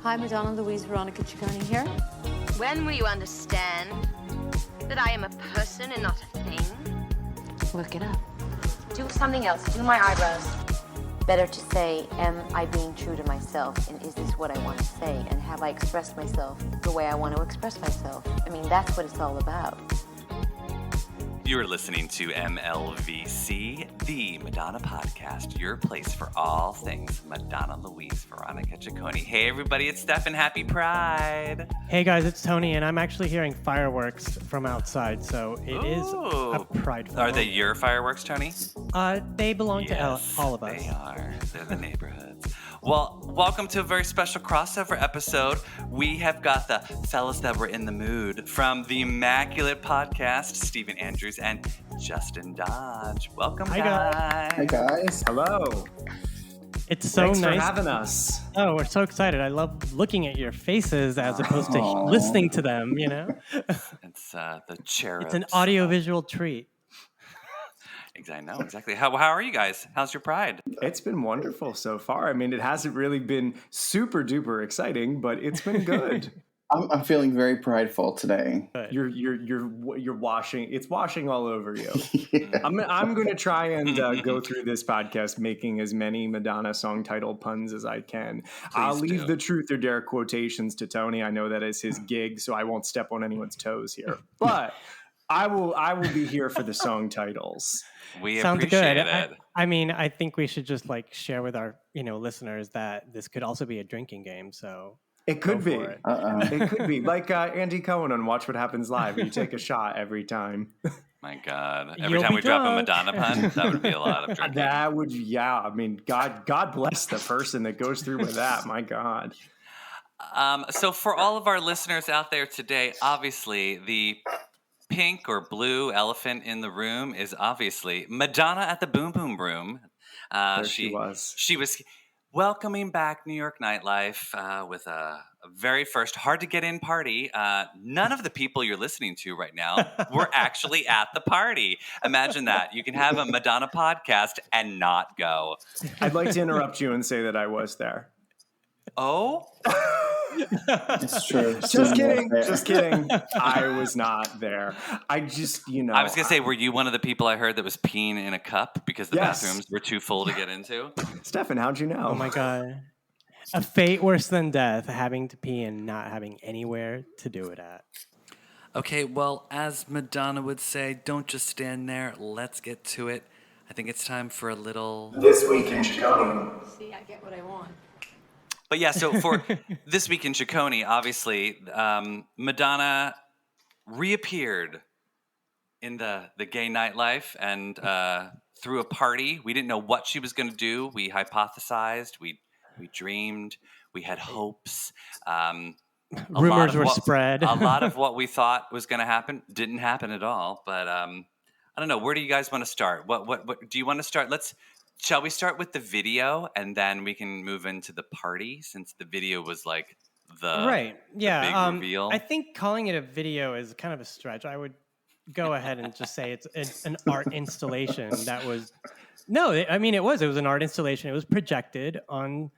Hi, Madonna Louise Veronica Ciccone here. When will you understand that I am a person and not a thing? Look it up. Do something else. Do my eyebrows. Better to say, am I being true to myself? And is this what I want to say? And have I expressed myself the way I want to express myself? I mean, that's what it's all about. You are listening to MLVC, the Madonna Podcast, your place for all things Madonna Louise Veronica Ciccone. Hey, everybody, it's Stefan. Happy Pride. Hey, guys, it's Tony, and I'm actually hearing fireworks from outside, so it is a prideful Are they your fireworks, Tony? They belong to all of us. They are. They're the neighborhoods. Well, welcome to a very special crossover episode. We have got the fellas that were in the mood from the Immaculate Podcast, Stephen Andrews and Justin Dodge. Welcome, guys. Hey, guys. Hello. It's so Thanks nice for having us. Oh, we're so excited. I love looking at your faces as opposed to listening to them, you know? It's the cherubs. It's an audiovisual treat. I know, exactly. How are you guys? How's your Pride? It's been wonderful so far. I mean, it hasn't really been super duper exciting, but it's been good. I'm feeling very prideful today. You're washing. It's washing all over you. Yeah. I'm going to try and go through this podcast making as many Madonna song title puns as I can. I'll leave the truth or dare quotations to Tony. I know that is his gig, so I won't step on anyone's toes here. But I will be here for the song titles. We Sounds appreciate good. it. I mean, I think we should just share with our listeners that this could also be a drinking game. So it could be. It could be like Andy Cohen on Watch What Happens Live. You take a shot every time. My God! Every You'll time be we drop a drunk. Madonna pun, that would be a lot of drinking. That would, yeah. I mean, God bless the person that goes through with that. My God. So for all of our listeners out there today, obviously the pink or blue elephant in the room is obviously Madonna at the Boom Boom Room. There she was. She was welcoming back New York nightlife with a very first hard-to-get-in party. None of the people you're listening to right now were actually at the party. Imagine that. You can have a Madonna podcast and not go. I'd like to interrupt you and say that I was there. Oh? It's true. Just kidding. I was not there. I just, I was going to say, were you one of the people I heard that was peeing in a cup because the Yes. bathrooms were too full to get into? Stefan, how'd you know? Oh my God. A fate worse than death, having to pee and not having anywhere to do it at. Okay, well, as Madonna would say, don't just stand there. Let's get to it. I think it's time for a little... This Week in Ciccone. See, I get what I want. But yeah, so for This Week in Ciccone, obviously, Madonna reappeared in the gay nightlife and threw a party. We didn't know what she was going to do. We hypothesized. We dreamed. We had hopes. Rumors were spread. A lot of what we thought was going to happen didn't happen at all. But I don't know. Where do you guys want to start? What do you want to start? Shall we start with the video and then we can move into the party since the video was like the big reveal? I think calling it a video is kind of a stretch. I would go ahead and just say it's an art installation that was it was an art installation. It was projected on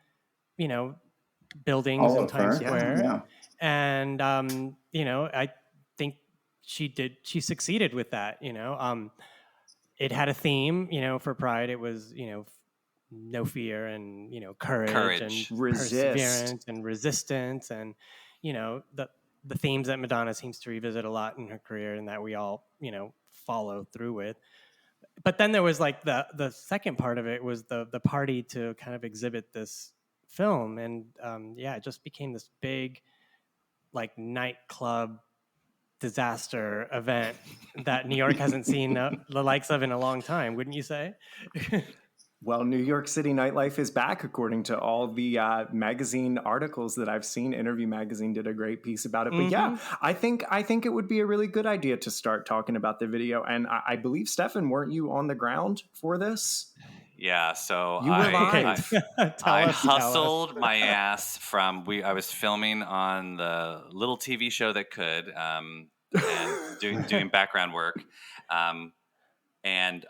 buildings in Times Square. Yeah. And I think she succeeded with that, It had a theme, for Pride. It was, no fear and, courage and perseverance and resistance and, the themes that Madonna seems to revisit a lot in her career and that we all, follow through with. But then there was the second part of it was the party to kind of exhibit this film. And it just became this big nightclub disaster event that New York hasn't seen the likes of in a long time, wouldn't you say? Well, New York City nightlife is back, according to all the magazine articles that I've seen. Interview Magazine did a great piece about it. But yeah, I think it would be a really good idea to start talking about the video. And I believe, Stefan, weren't you on the ground for this? Yeah, so you were live. I hustled my ass I was filming on the little TV show that could, and doing background work, and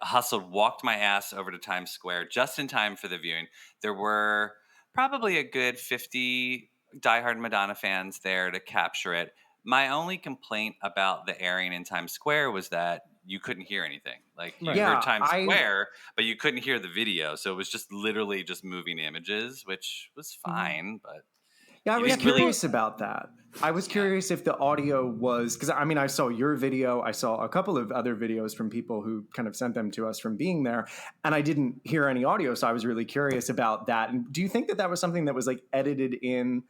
walked my ass over to Times Square just in time for the viewing. There were probably a good 50 diehard Madonna fans there to capture it. My only complaint about the airing in Times Square was that you couldn't hear anything. Like you heard Times Square, but you couldn't hear the video. So it was just literally just moving images, which was fine. But yeah, I was curious about that. I was curious if the audio was, because I mean, I saw your video. I saw a couple of other videos from people who kind of sent them to us from being there, and I didn't hear any audio. So I was really curious about that. And do you think that was something that was like edited in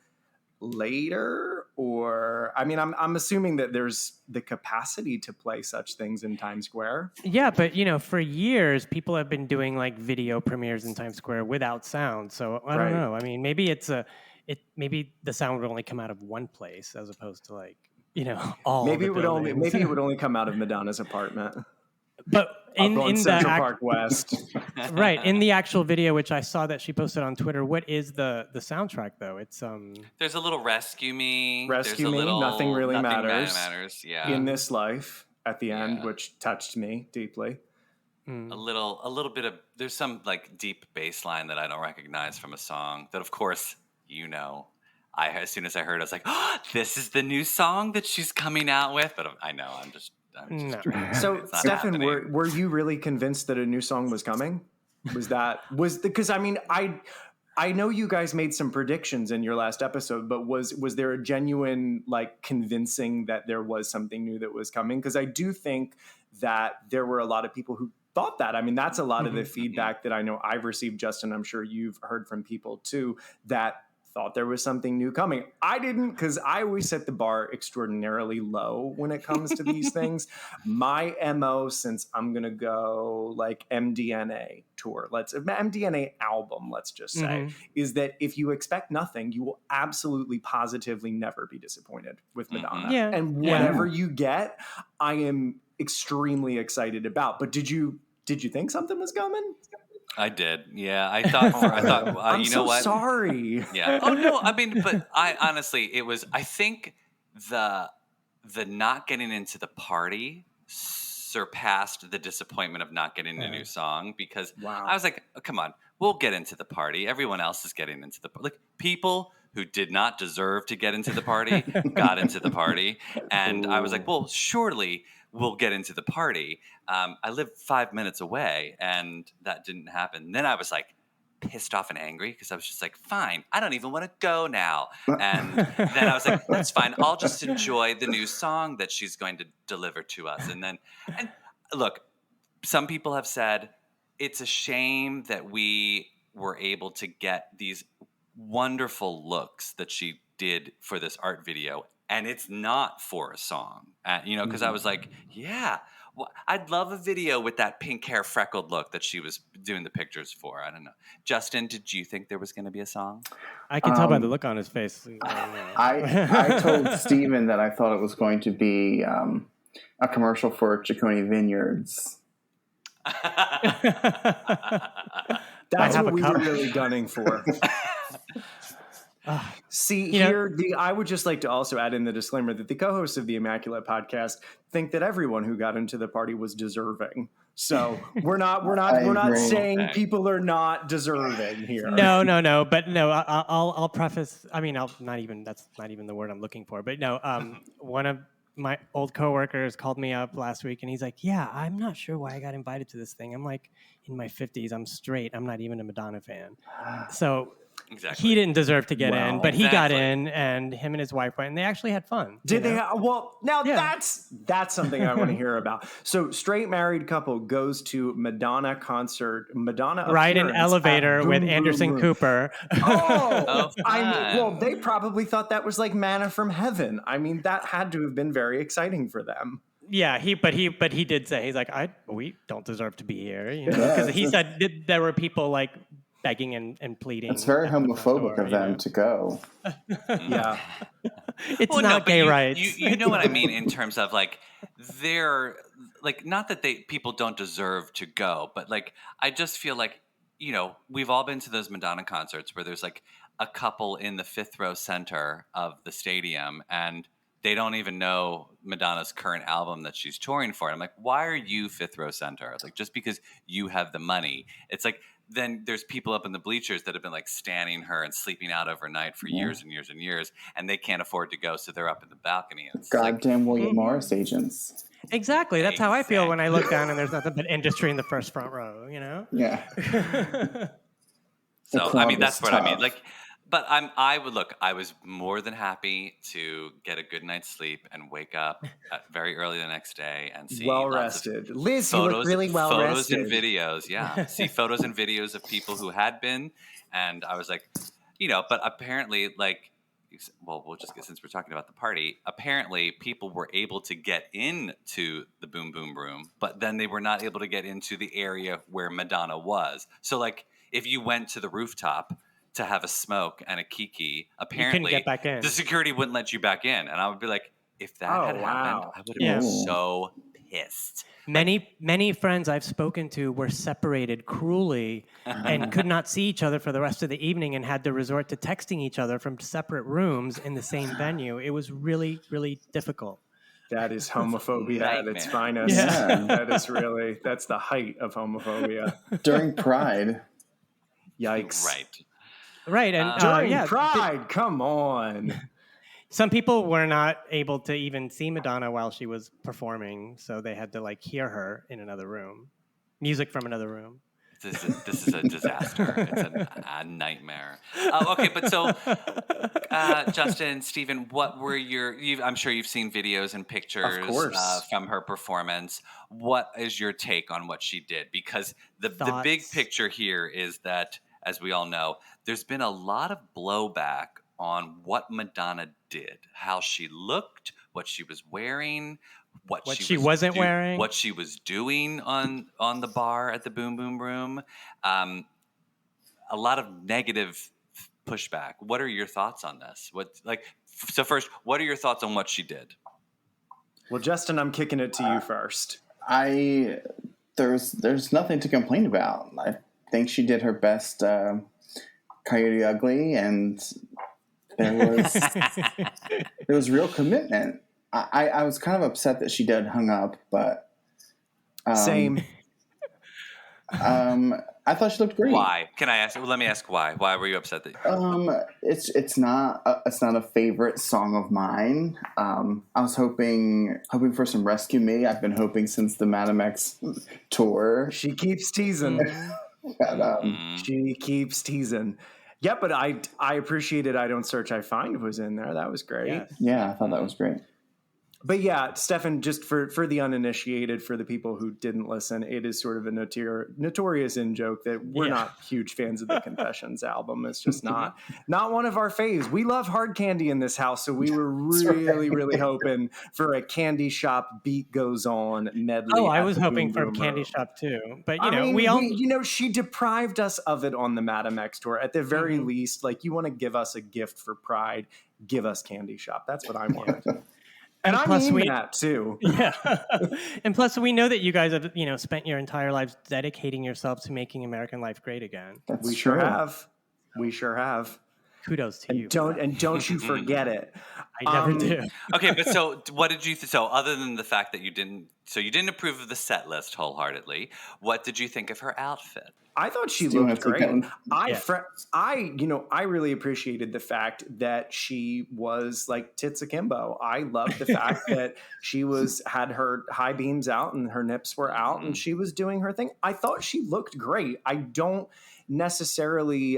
later, or I mean, I'm assuming that there's the capacity to play such things in Times Square. Yeah, but for years people have been doing like video premieres in Times Square without sound. So I don't know. I mean, maybe maybe the sound would only come out of one place as opposed to like all. Maybe it would only come out of Madonna's apartment. But in Central Park West, right, in the actual video, which I saw that she posted on Twitter, what is the soundtrack though? It's there's a little "Rescue Me." Rescue Me. Nothing really matters. Yeah. In this life, at the end, which touched me deeply. A little bit of there's some like deep bass line that I don't recognize from a song that, of course, as soon as I heard it, I was like, oh, this is the new song that she's coming out with. But I know I'm just So, Stefan, were you really convinced that a new song was coming? Because I mean, I know you guys made some predictions in your last episode, but was there a genuine like convincing that there was something new that was coming? Because I do think that there were a lot of people who thought that. I mean, that's a lot of the feedback that I know I've received, Justin. I'm sure you've heard from people too that thought there was something new coming. I didn't, because I always set the bar extraordinarily low when it comes to these things. My MO, since I'm going to go like MDNA tour, MDNA album, let's just say, is that if you expect nothing, you will absolutely positively never be disappointed with Madonna. And whatever you get, I am extremely excited about. But did you think something was coming? I did. Yeah. I thought, I'm you know what? Sorry. Yeah. Oh no. I mean, but I honestly, I think the not getting into the party surpassed the disappointment of not getting a new song, because I was like, oh, come on, we'll get into the party. Everyone else is getting into the like people who did not deserve to get into the party got into the party. And I was like, well, surely we'll get into the party. I live 5 minutes away, and that didn't happen. Then I was like pissed off and angry because I was just like, fine, I don't even want to go now. And then I was like, that's fine. I'll just enjoy the new song that she's going to deliver to us. And look, some people have said it's a shame that we were able to get these wonderful looks that she did for this art video, and it's not for a song, because I was like, yeah, well, I'd love a video with that pink hair freckled look that she was doing the pictures for. I don't know. Justin, did you think there was going to be a song? I can tell by the look on his face. I told Steven that I thought it was going to be a commercial for Ciccone Vineyards. That's what we were really gunning for. See, I would just like to also add in the disclaimer that the co-hosts of the Immaculate Podcast think that everyone who got into the party was deserving. So we're not saying people are not deserving here. No. But no, I'll preface. I mean, that's not even the word I'm looking for. But no, one of my old coworkers called me up last week, and he's like, "Yeah, I'm not sure why I got invited to this thing. I'm like in my 50s. I'm straight. I'm not even a Madonna fan." So. Exactly. He didn't deserve to get in, but he got in, and him and his wife went, and they actually had fun. Did they? Well, now that's something I want to hear about. So, straight married couple goes to Madonna concert, Madonna ride an elevator with Anderson Cooper. Well, they probably thought that was like manna from heaven. I mean, that had to have been very exciting for them. Yeah, but he did say, he's like, we don't deserve to be here, because he said there were people like begging and pleading. It's very homophobic of them to go. Yeah. It's not gay rights. You know what I mean in terms of like, they're like, not that people don't deserve to go, but like, I just feel like, we've all been to those Madonna concerts where there's like a couple in the fifth row center of the stadium, and they don't even know Madonna's current album that she's touring for. And I'm like, why are you fifth row center? Like, just because you have the money. It's like, then there's people up in the bleachers that have been like standing her and sleeping out overnight for years and years and years, and they can't afford to go, so they're up in the balcony. And it's Goddamn William Morris agents. Exactly. That's how I feel when I look down and there's nothing but industry in the first front row, you know? Yeah. So, I mean, that's what tough. I mean. Like, but I was more than happy to get a good night's sleep and wake up very early the next day and see Well lots rested. of Liz, photos, you look really well photos rested. and videos. Yeah. See photos and videos of people who had been. And I was like, you know, but apparently, like, well, we'll just get, since we're talking about the party, apparently people were able to get into the Boom Boom Room, but then they were not able to get into the area where Madonna was. So, like, if you went to the rooftop to have a smoke and a kiki, apparently get back in. the security wouldn't let you back in. And I would be like, if that had happened, I would have been so pissed. Many friends I've spoken to were separated cruelly and could not see each other for the rest of the evening and had to resort to texting each other from separate rooms in the same venue. It was really, really difficult. That is homophobia at its Nightmare. finest. Yeah. That's the height of homophobia. During Pride. Yikes. Right. And During Pride, come on. some people were not able to even see Madonna while she was performing, so they had to like hear her in another room, music from another room. This is a disaster. It's a nightmare. Okay, but so Justin, Stephen, what were I'm sure you've seen videos and pictures Of course. From her performance. What is your take on what she did? Because the big picture here is that, as we all know, there's been a lot of blowback on what Madonna did, how she looked, what she was wearing, what she wasn't wearing, what she was doing on the bar at the Boom Boom Room. A lot of negative pushback. What are your thoughts on this? So first, what are your thoughts on what she did? Well, Justin, I'm kicking it to you first. There's nothing to complain about. I think she did her best Coyote Ugly, and there was real commitment. I was kind of upset that she hung up, but Same. I thought she looked great. Why? Can I ask? Well, let me ask why. Why were you upset that? It's not a favorite song of mine. I was hoping for some Rescue Me. I've been hoping since the Madam X tour. She keeps teasing. But, She keeps teasing. Yeah, but I appreciated I Don't Search, I Find was in there. That was great. Yeah, I thought that was great. But yeah, Stefan, just for the uninitiated, for the people who didn't listen, it is sort of a notorious in-joke that we're not huge fans of the Confessions album. It's just not one of our faves. We love hard candy in this house, so we were really hoping for a Candy Shop Beat Goes On medley. Oh, I was hoping for Candy Shop too. But, she deprived us of it on the Madam X tour. At the very least, like, you want to give us a gift for Pride, give us Candy Shop. That's what I want. And I mean that too. Yeah. And plus we know that you guys have, spent your entire lives dedicating yourselves to making American life great again. We sure have. Kudos to you. Don't you forget it. I never do. Okay, but so what did you so other than the fact that you didn't approve of the set list wholeheartedly, what did you think of her outfit? I thought she looked great. I really appreciated the fact that she was like tits akimbo. I loved the fact that she had her high beams out and her nips were out and she was doing her thing. I thought she looked great. I don't necessarily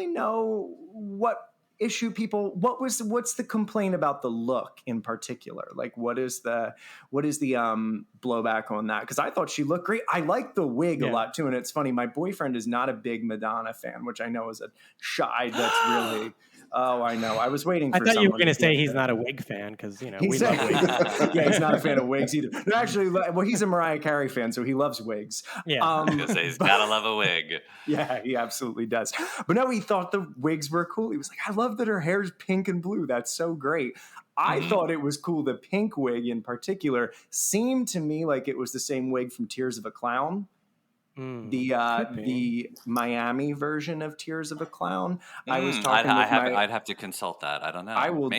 know what issue what's the complaint about the look in particular? Like what is the blowback on that? Because I thought she looked great. I like the wig a lot too, and it's funny, my boyfriend is not a big Madonna fan, which I know is a shy that's really I know. I was waiting for I thought you were going to say he's not a wig fan because, we love wigs. Yeah, he's not a fan of wigs either. No, actually, he's a Mariah Carey fan, so he loves wigs. Yeah. I was going to say he's got to love a wig. Yeah, he absolutely does. But no, he thought the wigs were cool. He was like, I love that her hair's pink and blue. That's so great. I thought it was cool. The pink wig in particular seemed to me like it was the same wig from Tears of a Clown. The Miami version of Tears of a Clown. I was talking I'd have to consult that. I don't know. I will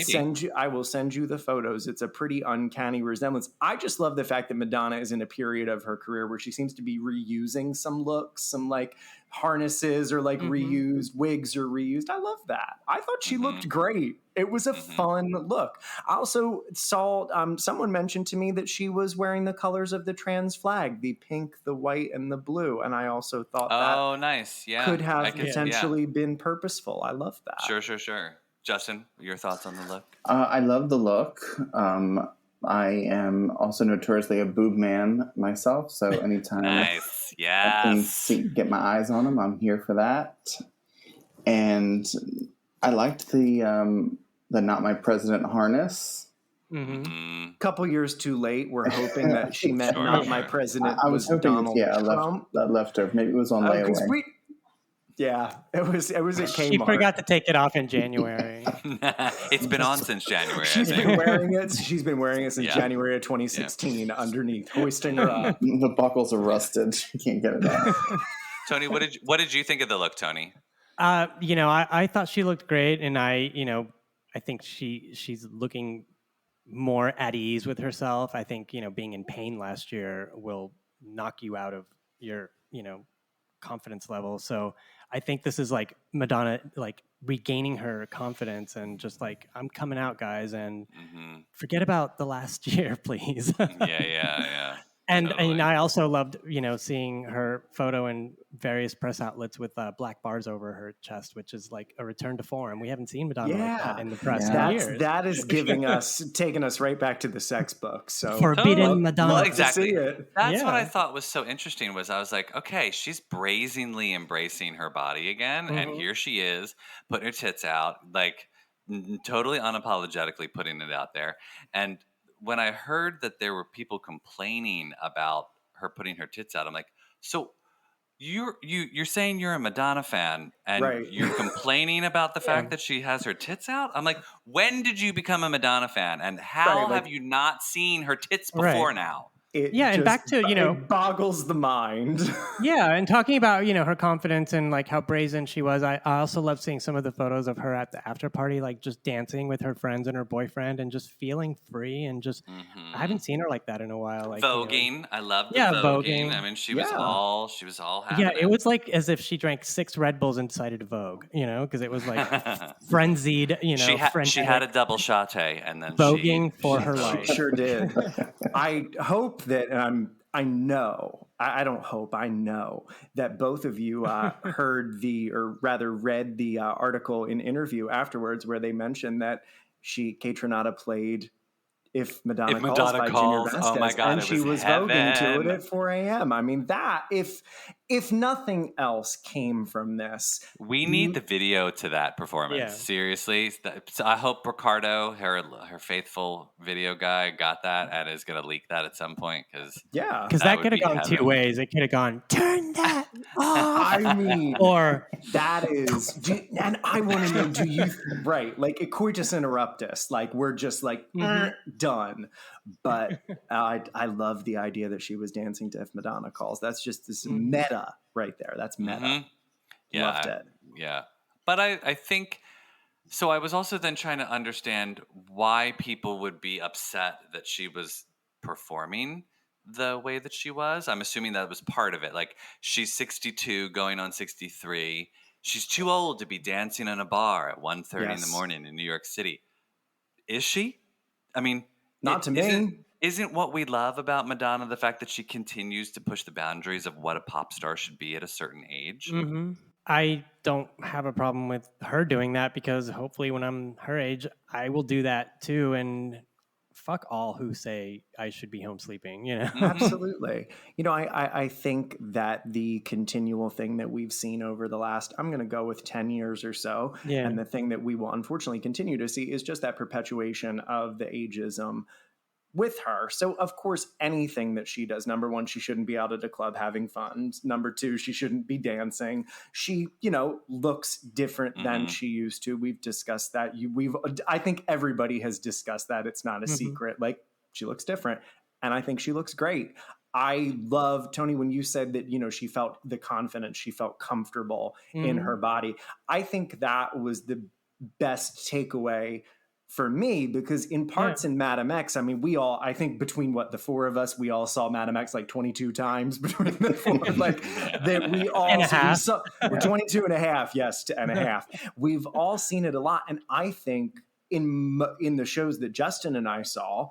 send you the photos. It's a pretty uncanny resemblance. I just love the fact that Madonna is in a period of her career where she seems to be reusing some looks, some like harnesses or like reused wigs are reused. I love that. I thought she looked great. It was a fun look. I also saw someone mentioned to me that she was wearing the colors of the trans flag, the pink, the white, and the blue. And I also thought nice. Yeah. Could have potentially been purposeful. I love that. Sure. Justin, your thoughts on the look? I love the look. I am also notoriously a boob man myself, so anytime I can get my eyes on them, I'm here for that. And I liked the Not My President harness. Couple years too late. We're hoping that she meant Not My President. I was hoping Donald Trump. left over. Maybe it was on layaway. It was at Kmart. She forgot to take it off in January. It's been on since January. She's been wearing it. She's been wearing it since January of 2016 underneath, hoisting her up. The buckles are rusted. She can't get it out. Tony, what did you think of the look, Tony? I thought she looked great, and I think she's looking more at ease with herself. I think, being in pain last year will knock you out of your, confidence level. So I think this is like Madonna, like regaining her confidence and just like, I'm coming out, guys, and forget about the last year, please. Yeah. And Totally. and I also loved, seeing her photo in various press outlets with black bars over her chest, which is like a return to form. We haven't seen Madonna like that in the press in years. That is taking us right back to the sex book. So Forbidden Madonna. Well, exactly. That's Yeah. what I thought was so interesting. Was I was like, okay, she's brazenly embracing her body again, and here she is putting her tits out, like totally unapologetically putting it out there, and when I heard that there were people complaining about her putting her tits out, I'm like, so you're saying you're a Madonna fan and you're complaining about the fact that she has her tits out? I'm like, when did you become a Madonna fan, and how have you not seen her tits before now? And back to, it boggles the mind. And talking about, her confidence and like how brazen she was. I also love seeing some of the photos of her at the after party, like just dancing with her friends and her boyfriend and just feeling free and just, I haven't seen her like that in a while. Like voguing. I love the voguing. I mean, she was all happy. Yeah, it was like as if she drank 6 Red Bulls and decided to vogue, because it was like frenzied, she had a double shotté and then voguing for her life. She sure did. I hope that I know that both of you read the article in Interview afterwards where they mentioned that Kate Renata played If Madonna Calls by Junior Vasquez, oh my God, and she was voguing to it at 4 a.m. I mean, that if nothing else came from this, we need the video to that performance. Yeah. Seriously, so I hope Ricardo, her faithful video guy, got that and is going to leak that at some point because that could have gone 2 ways. It could have gone turn that off. I mean, or that is, and I want to know, do you like coitus interruptus? Like we're just like done. But I love the idea that she was dancing to If Madonna Calls. That's just this meta right there. That's meta. Loved it. Yeah. But I think, so I was also then trying to understand why people would be upset that she was performing the way that she was. I'm assuming that was part of it. Like she's 62 going on 63. She's too old to be dancing in a bar at 1:30 in the morning in New York City. Is she? I mean, not to me. Isn't what we love about Madonna the fact that she continues to push the boundaries of what a pop star should be at a certain age? I don't have a problem with her doing that because hopefully when I'm her age, I will do that too. And fuck all who say I should be home sleeping, Absolutely. I think that the continual thing that we've seen over the last, I'm going to go with 10 years or so. Yeah. And the thing that we will unfortunately continue to see is just that perpetuation of the ageism with her. So of course, anything that she does, number one, she shouldn't be out at a club having fun. Number two, she shouldn't be dancing. She, looks different than she used to. We've discussed that. I think everybody has discussed that. It's not a secret. Like she looks different. And I think she looks great. I love, Tony, when you said that, you know, she felt the confidence, she felt comfortable in her body. I think that was the best takeaway for me, because in parts in Madam X, I mean, I think between the four of us, we all saw Madam X like 22 times between the four, like that we all and a half. saw 22 and a half. Yes. And a half. We've all seen it a lot. And I think in the shows that Justin and I saw,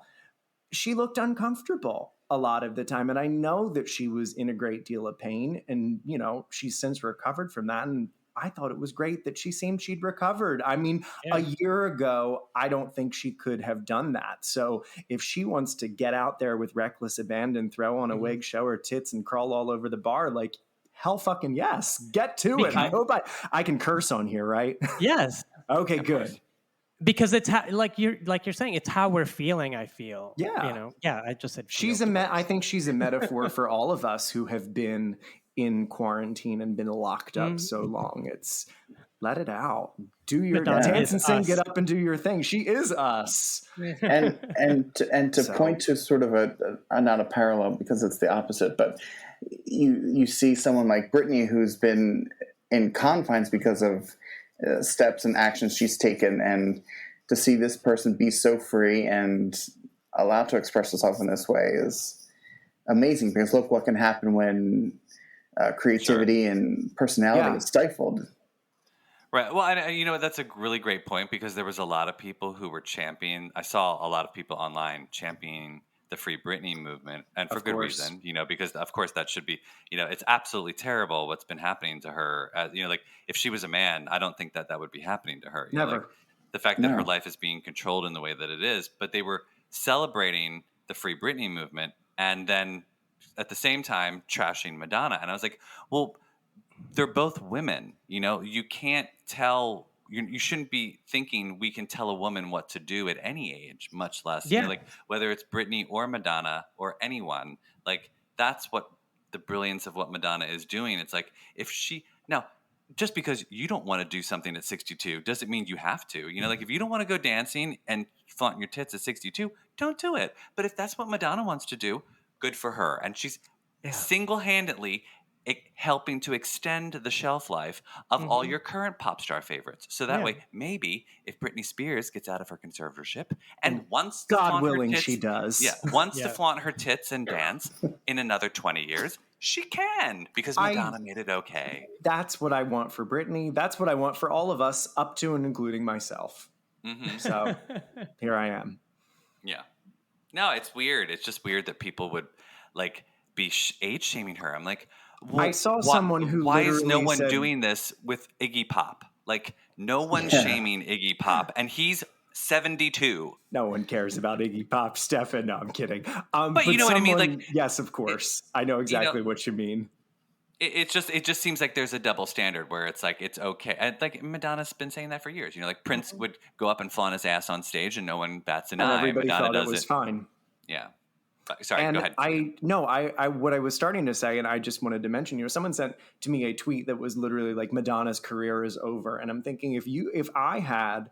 she looked uncomfortable a lot of the time. And I know that she was in a great deal of pain, and, you know, she's since recovered from that. And I thought it was great that she seemed she'd recovered. I mean, a year ago, I don't think she could have done that. So if she wants to get out there with reckless abandon, throw on a wig, show her tits, and crawl all over the bar, like, hell fucking yes, get to it. I hope I can curse on here, right? Yes. Okay, good. Because it's like you're saying, it's how we're feeling. I feel, yeah, you know, yeah. I just said I think she's a metaphor for all of us who have been in quarantine and been locked up so long. It's let it out, do your dance and sing, get up and do your thing. She is us. and to point to sort of a not a parallel, because it's the opposite, but you see someone like Britney, who's been in confines because of steps and actions she's taken, and to see this person be so free and allowed to express herself in this way is amazing, because look what can happen when creativity and personality is stifled. Right. Well, and you know, that's a really great point, because there was a lot of people who were I saw a lot of people online championing the Free Britney movement, and for good reason, you know, because of course that should be, you know, it's absolutely terrible what's been happening to her. You know, like if she was a man, I don't think that would be happening to her. You Never. know, like, the fact that her life is being controlled in the way that it is, but they were celebrating the Free Britney movement and then at the same time trashing Madonna. And I was like, well, they're both women. You know, you can't tell, you shouldn't be thinking we can tell a woman what to do at any age, much less, you know, like whether it's Britney or Madonna or anyone. Like, that's what the brilliance of what Madonna is doing. It's like, now, just because you don't want to do something at 62 doesn't mean you have to. You know, like if you don't want to go dancing and flaunt your tits at 62, don't do it. But if that's what Madonna wants to do, good for her. And she's single-handedly helping to extend the shelf life of all your current pop star favorites. So that way, maybe if Britney Spears gets out of her conservatorship and wants to God flaunt willing, her tits, she does. wants to flaunt her tits and dance in another 20 years, she can, because Madonna made it okay. That's what I want for Britney. That's what I want for all of us, up to and including myself. So here I am. Yeah. No, it's weird. It's just weird that people would like be age shaming her. I'm like, I saw someone who why is no literally one said, doing this with Iggy Pop? Like, no one's shaming Iggy Pop, and he's 72. No one cares about Iggy Pop, Stefan. No, I'm kidding. But you know what I mean? Like, yes, of course. I know exactly what you mean. It just seems like there's a double standard where it's like, it's okay. And like Madonna's been saying that for years. You know, like Prince would go up and flaunt his ass on stage and no one bats an eye. Everybody Madonna thought does it was fine. Yeah. Sorry, and go ahead. What I was starting to say, and I just wanted to mention, you know, someone sent to me a tweet that was literally like, Madonna's career is over. And I'm thinking, if I had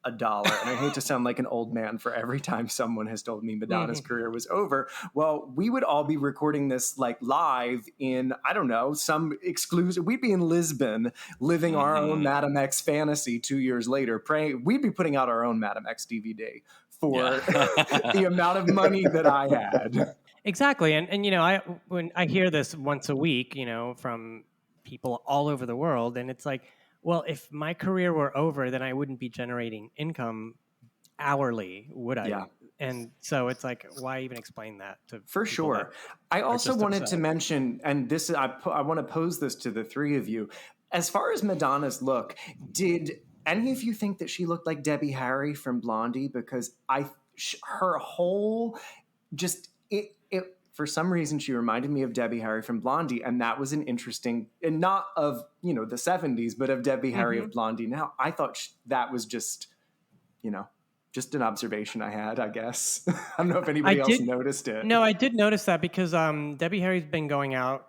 $1, and I hate to sound like an old man for every time someone has told me Madonna's career was over, well, we would all be recording this like live in, I don't know, some exclusive, we'd be in Lisbon living our own Madam X fantasy 2 years later, praying, we'd be putting out our own Madam X DVD for the amount of money that I had. Exactly. And you know, when I hear this once a week, you know, from people all over the world, and it's like, well, if my career were over, then I wouldn't be generating income hourly, would I? Yeah. And so it's like, why even explain that to For sure. I also wanted to upset. mention, and this I want to pose this to the three of you. As far as Madonna's look, did any of you think that she looked like Debbie Harry from Blondie? Because her whole just it for some reason she reminded me of Debbie Harry from Blondie, and that was an interesting, and not of, you know, the 70s, but of Debbie Harry of Blondie. Now I thought that was just, you know, just an observation I had, I guess. I don't know if anybody else noticed it. No, I did notice that because Debbie Harry's been going out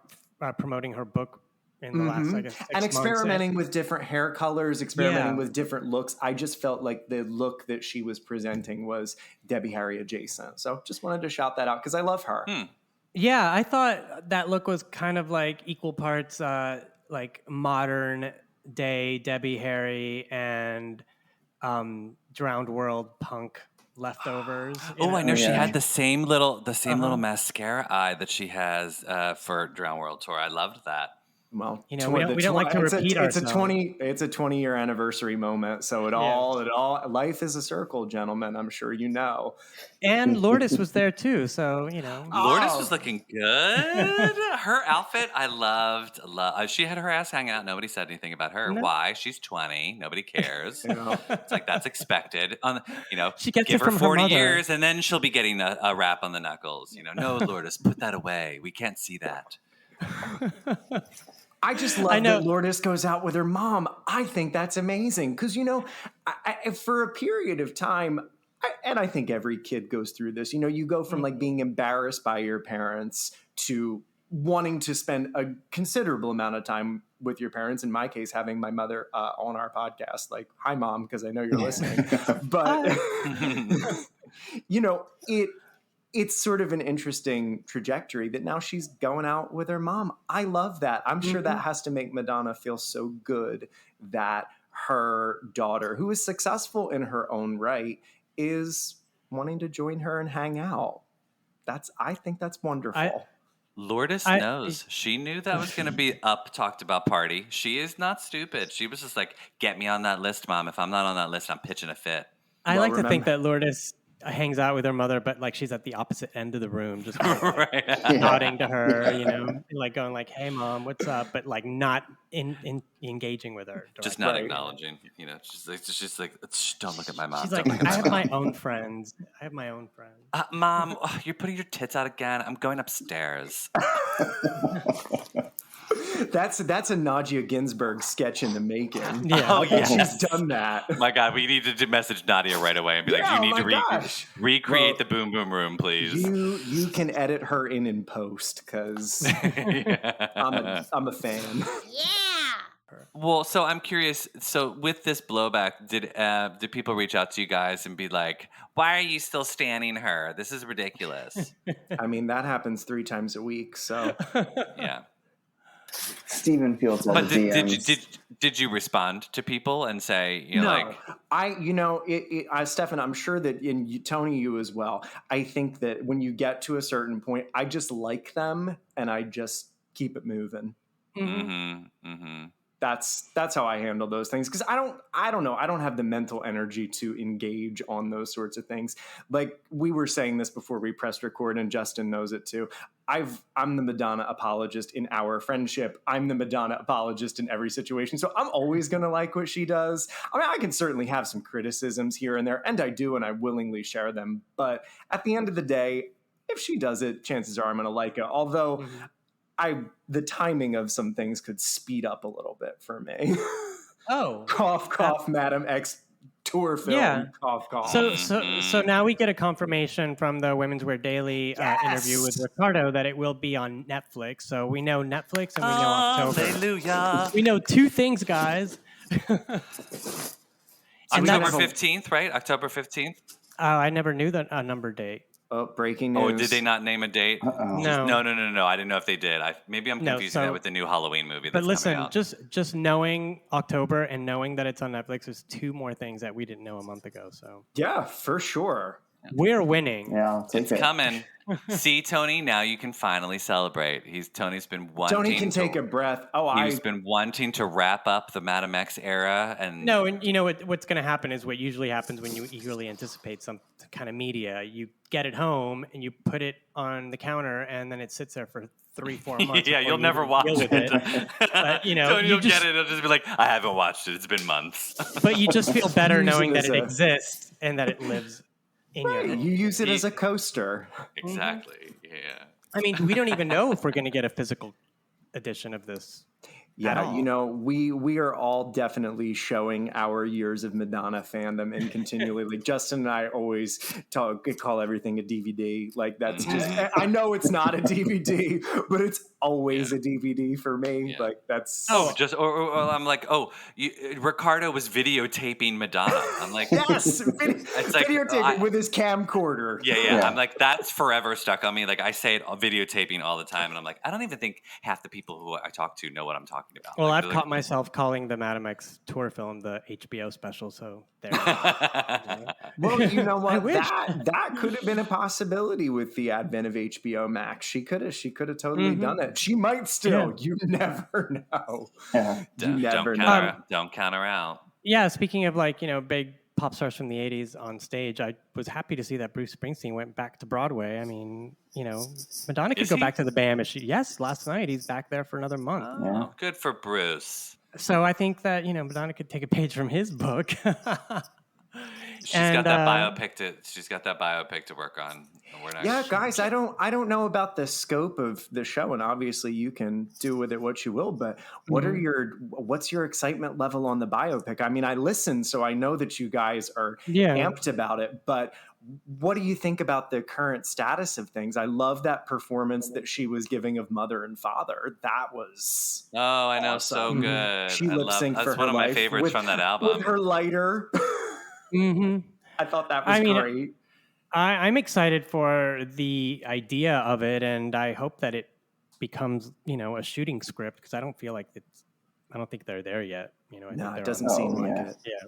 promoting her book in the last, I guess, 6 and experimenting months. with different hair colors, experimenting with different looks. I just felt like the look that she was presenting was Debbie Harry adjacent. So just wanted to shout that out because I love her. Yeah, I thought that look was kind of like equal parts like modern day Debbie Harry and Drowned World punk leftovers. Oh, I know she had the same little mascara eye that she has for Drowned World Tour. I loved that. Well, we don't like to repeat ourselves. It's a 20-year anniversary moment, so it all life is a circle, gentlemen. I'm sure you know. And Lourdes was there too, so Lourdes was looking good. Her outfit, I loved. She had her ass hanging out. Nobody said anything about her. No. Why? She's 20. Nobody cares. It's like that's expected. She gets give it her from 40 her years, and then she'll be getting a rap on the knuckles. No, Lourdes, put that away. We can't see that. I just love that Lourdes goes out with her mom. I think that's amazing because, for a period of time, and I think every kid goes through this, you go from like being embarrassed by your parents to wanting to spend a considerable amount of time with your parents. In my case, having my mother on our podcast, like, hi, Mom, because I know you're listening. But, it's sort of an interesting trajectory that now she's going out with her mom. I love that. I'm sure that has to make Madonna feel so good that her daughter, who is successful in her own right, is wanting to join her and hang out. I think that's wonderful. Lourdes knows. She knew that was going to be talked about party. She is not stupid. She was just like, get me on that list, Mom. If I'm not on that list, I'm pitching a fit. I like to think that Lourdes hangs out with her mother, but like she's at the opposite end of the room, just kind of like nodding to her, like going like, "Hey, Mom, what's up?" But like not in engaging with her. Directly. Just not acknowledging. She's just like, don't look at my mom. She's like, I have my own friends. Mom, you're putting your tits out again. I'm going upstairs. That's a Nadia Ginsburg sketch in the making. Yeah. Oh, yeah. She's done that. My God, we need to message Nadia right away and be like, you need to recreate the Boom Boom Room, please. You can edit her in post because I'm a fan. Yeah. Well, so I'm curious. So with this blowback, did people reach out to you guys and be like, why are you still standing her? This is ridiculous. I mean, that happens 3 times a week. So yeah. Stephen feels all the DMs. Did you respond to people and say, Stefan, I'm sure that Tony, you as well. I think that when you get to a certain point, I just like them and I just keep it moving. Mm-hmm. Mm-hmm. That's how I handle those things because I don't know. I don't have the mental energy to engage on those sorts of things. Like we were saying this before we pressed record, and Justin knows it too. I'm the Madonna apologist in our friendship. I'm the Madonna apologist in every situation. So I'm always going to like what she does. I mean, I can certainly have some criticisms here and there, and I do, and I willingly share them. But at the end of the day, if she does it, chances are I'm going to like it. Although the timing of some things could speed up a little bit for me. Oh. Cough, cough, Madam X tour film. Yeah. Cough, cough. So now we get a confirmation from the Women's Wear Daily interview with Ricardo that it will be on Netflix. So we know Netflix and we know October. Hallelujah. We know 2 things, guys. October 15th, right? October 15th? I never knew that number date. Oh, breaking news. Oh, did they not name a date? Uh-oh. No. I didn't know if they did. Maybe I'm confusing that with the new Halloween movie that's coming out. just knowing October and knowing that it's on Netflix is 2 more things that we didn't know a month ago. So yeah, for sure. We're winning. Yeah, it's coming. See, Tony, now you can finally celebrate. Tony's been wanting. Tony can take a breath. He's been wanting to wrap up the Madam X era, and you know what's going to happen is what usually happens when you eagerly anticipate some kind of media. You get it home and you put it on the counter, and then it sits there for 3-4 months. Yeah, you'll never watch it. But, Tony will get it. He'll just be like, I haven't watched it. It's been months. But you just feel better knowing that it exists and that it lives. You use it as a coaster. Exactly. Yeah. I mean, we don't even know if we're going to get a physical edition of this. Yeah, we are all definitely showing our years of Madonna fandom and continually. Like Justin and I always call everything a DVD. Like that's just. I know it's not a DVD, but it's always a DVD for me. Yeah. Like that's or I'm like, Ricardo was videotaping Madonna. I'm like, yes, it's like videotaping with his camcorder. Yeah. I'm like, that's forever stuck on me. Like I say it videotaping all the time, and I'm like, I don't even think half the people who I talk to know what I'm talking about. Well, like, I've caught myself calling the Madam X tour film the HBO special, so there. Well, you know what? I wish. That could have been a possibility with the advent of HBO Max. She could have totally done it. She might still. Yeah. You never know. Yeah. Don't count her out. Yeah, speaking of big pop stars from the 80s on stage, I was happy to see that Bruce Springsteen went back to Broadway. I mean, Madonna could Is go he? back to the BAM. Yes, last night he's back there for another month. Oh, good for Bruce. So I think that, Madonna could take a page from his book. She's got that biopic to work on. Yeah, guys, I don't know about the scope of the show, and obviously you can do with it what you will, but what's your excitement level on the biopic? I mean, I listened, so I know that you guys are amped about it, but what do you think about the current status of things? I love that performance that she was giving of mother and father. That was I know, awesome. so good. She lip synced for her That's one of my life favorites from that album. with her lighter. I thought that was great. I'm excited for the idea of it, and I hope that it becomes, a shooting script, because I don't think they're there yet. No, it doesn't seem like it. Yeah.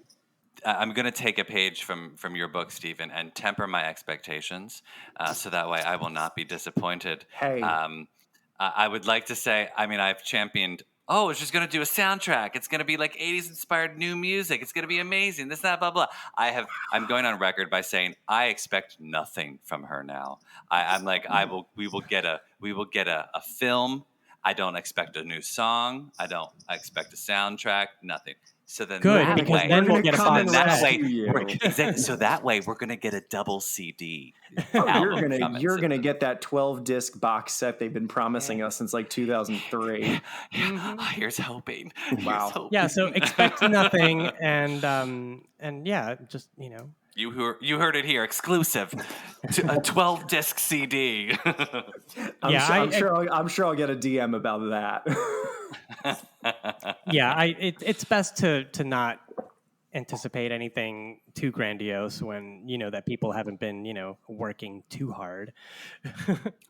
I'm going to take a page from your book, Stephen, and temper my expectations, so that way I will not be disappointed. Hey. I would like to say, I've championed, it's just going to do a soundtrack. It's going to be like 80s inspired new music. It's going to be amazing. This, that, blah, blah. I'm going on record by saying I expect nothing from her now. We will get a film. I don't expect a new song. I expect a soundtrack. Nothing. So then then we'll get a box set. So that way we're going to get a double CD. You're gonna get that 12-disc box set they've been promising us since like 2003. Here's hoping. Wow. Yeah. So expect nothing, and just You heard it here, exclusive to a 12-disc CD. I'm sure I'll get a DM about that. It's best to not anticipate anything too grandiose when that people haven't been working too hard.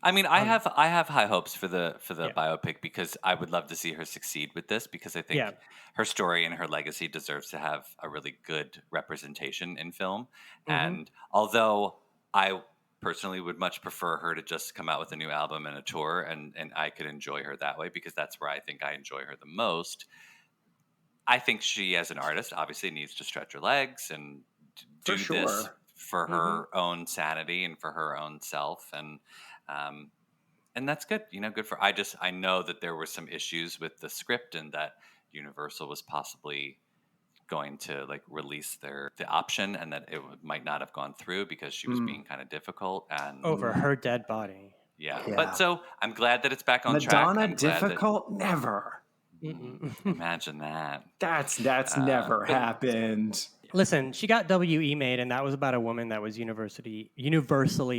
I have high hopes for the biopic, because I would love to see her succeed with this, because I think her story and her legacy deserves to have a really good representation in film. And although I personally would much prefer her to just come out with a new album and a tour, and I could enjoy her that way, because that's where I think I enjoy her the most. I think she, as an artist, obviously needs to stretch her legs and do this for her own sanity and for her own self, and that's good. Good for. I know that there were some issues with the script, and that Universal was possibly going to release the option, and that it might not have gone through because she was being kind of difficult and over her dead body. Yeah. But so I'm glad that it's back on track. Madonna difficult? Never. Imagine that. That's never happened. Listen, she got WE made, and that was about a woman that was universally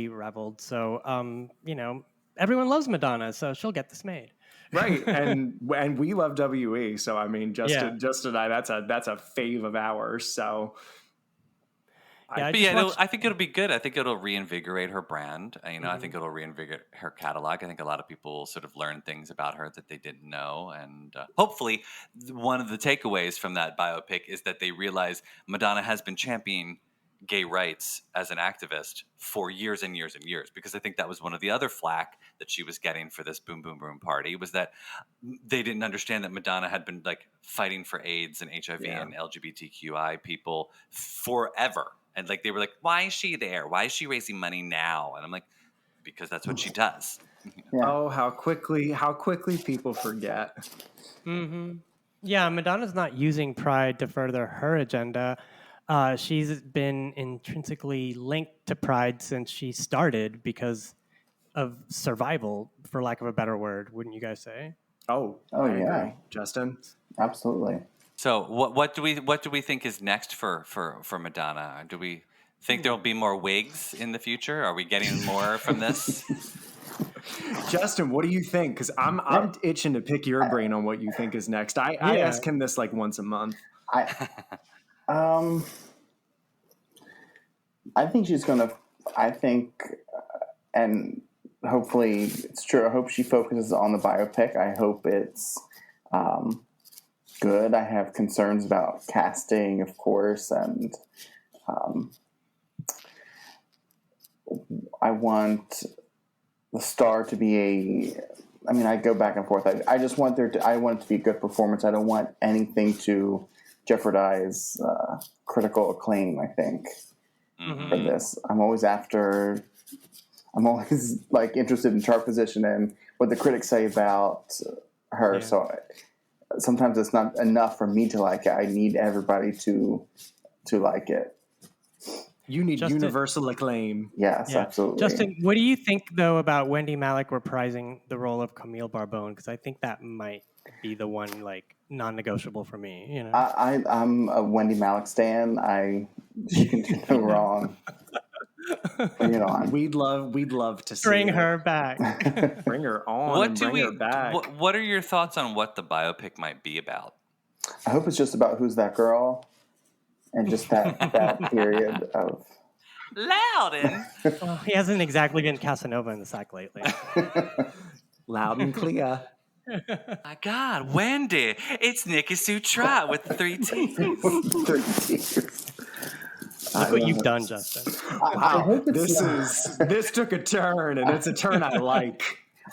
reveled. So, everyone loves Madonna, so she'll get this made. Right, and we love WE. So Justin and I, that's a fave of ours. So. I think it'll be good. I think it'll reinvigorate her brand. I think it'll reinvigorate her catalog. I think a lot of people will sort of learn things about her that they didn't know. And hopefully one of the takeaways from that biopic is that they realize Madonna has been championing gay rights as an activist for years and years and years, because I think that was one of the other flack that she was getting for this Boom Boom Boom party, was that they didn't understand that Madonna had been fighting for AIDS and HIV and LGBTQI people forever. And they were like, why is she there? Why is she raising money now? And I'm like, because that's what she does. Yeah. Oh, how quickly people forget. Yeah, Madonna's not using Pride to further her agenda. She's been intrinsically linked to Pride since she started because of survival, for lack of a better word. Wouldn't you guys say? Oh yeah, agree. Justin. Absolutely. So what do we think is next for Madonna? Do we think there will be more wigs in the future? Are we getting more from this? Justin, what do you think? Because I'm itching to pick your brain on what you think is next. I ask him this like once a month. I think she's gonna. And hopefully it's true. I hope she focuses on the biopic. I hope it's good. I have concerns about casting, of course, and I want the star to be I go back and forth. I just want I want it to be a good performance. I don't want anything to jeopardize critical acclaim, I think, for this. I'm always like interested in chart position and what the critics say about her. Yeah. So sometimes it's not enough for me to like it. I need everybody to like it. You need universal acclaim. Yes, absolutely. Justin, what do you think though about Wendy Malick reprising the role of Camille Barbone? Because I think that might be the one like non-negotiable for me. You know, I'm a Wendy Malick stan. She can do no wrong. Bring it on. We'd love to see bring her back. Bring her on. Her back. What are your thoughts on what the biopic might be about? I hope it's just about who's that girl, and just that period of. Loudon. Well, he hasn't exactly been Casanova in the sack lately. Loud and clear. My God, Wendy! It's Nikki Sue Trott with 3 T's. 3 T's. Look what you've done, Justin. Wow, this took a turn, and it's a turn I like.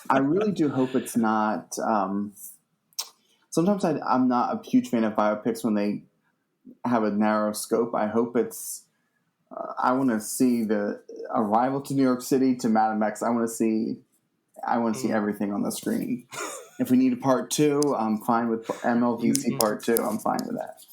I really do hope it's not. Sometimes I'm not a huge fan of biopics when they have a narrow scope. I hope it's. I want to see the arrival to New York City to Madame X. I want to see everything on the screen. If we need a part 2, I'm fine with MLVC part 2. I'm fine with that.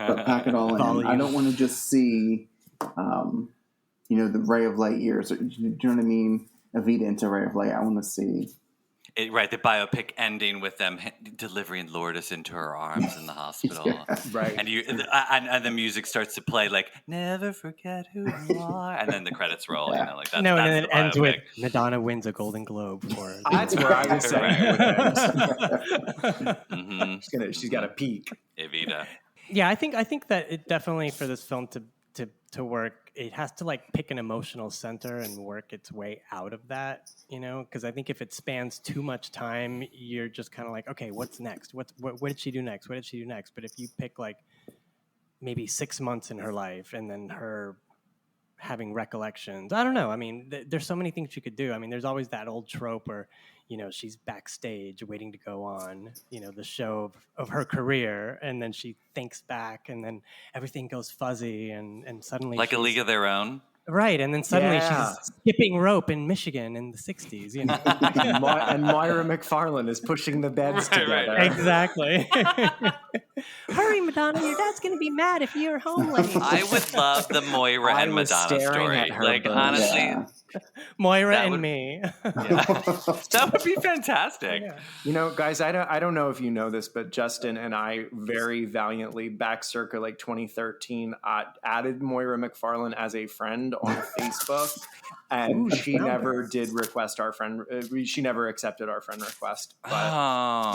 But pack it all in. I don't want to just see, the Ray of Light years. Do you know what I mean? Evita into Ray of Light. I want to see. The biopic ending with them delivering Lourdes into her arms in the hospital. Yeah, right. And the music starts to play like, never forget who you are. And then the credits roll. Yeah. Like that. No, and then it ends with Madonna wins a Golden Globe for it. That's where I was saying. She's got a peak. Evita. Yeah, I think that it definitely for this film to work, it has to like pick an emotional center and work its way out of that, because I think if it spans too much time, you're just kind of like, okay, what's next? What did she do next? What did she do next? But if you pick like maybe 6 months in her life and then her having recollections, I don't know. I mean, there's so many things you could do. I mean, there's always that old trope where, she's backstage waiting to go on, the show of her career. And then she thinks back and then everything goes fuzzy and suddenly like A League of Their Own. Right. And then suddenly she's skipping rope in Michigan in the 60s, And Moira McFarlane is pushing the beds together. Right. Exactly. Hurry, Madonna, your dad's going to be mad if you're home late. I would love the Moira and Madonna story. Like, honestly. Moira and me. That would be fantastic. Yeah. Guys, I don't know if you know this, but Justin and I very valiantly back circa like 2013 added Moira McFarlane as a friend on Facebook, and she never did request our friend. She never accepted our friend request. But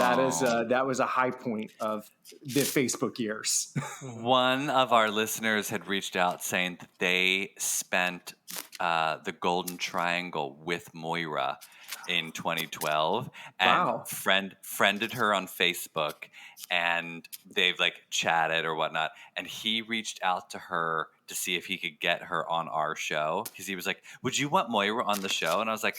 that was a high point of the Facebook years. One of our listeners had reached out saying that they spent the Golden Triangle with Moira in 2012 and friended her on Facebook, and they've like chatted or whatnot, and he reached out to her to see if he could get her on our show because he was like, would you want Moira on the show? And I was like,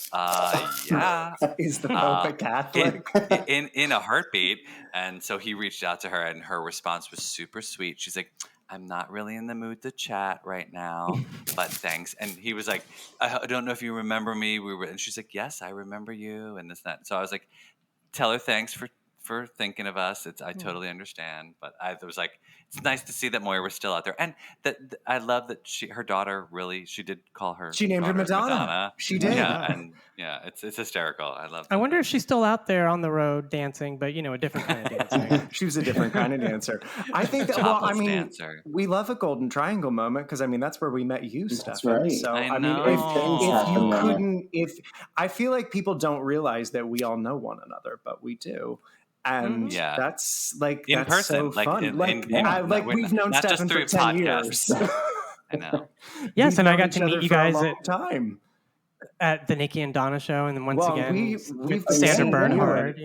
yeah. Is the Pope a Catholic? in a heartbeat. And so he reached out to her, and her response was super sweet. She's like, I'm not really in the mood to chat right now, but thanks. And he was like, I don't know if you remember me. And she's like, yes, I remember you and this and that. So I was like, tell her thanks for for thinking of us. I totally understand, but I was like, it's nice to see that Moira was still out there, and that I love that her daughter she did call her. She named her Madonna. She did. Yeah, and it's hysterical. I love. I wonder if she's still out there on the road dancing, but a different kind of dancing. She was a different kind of dancer. I think that. Well, I mean, dancer. We love a golden triangle moment because I mean that's where we met you, Stefan. Right. So I mean, if I feel like people don't realize that we all know one another, but we do. And that's like in that's person, so fun. We've known not Stefan for 10 years. I know. Yes, and I got to meet you guys at the Nikki and Donna show, and then once again, we've Sandra Bernhard.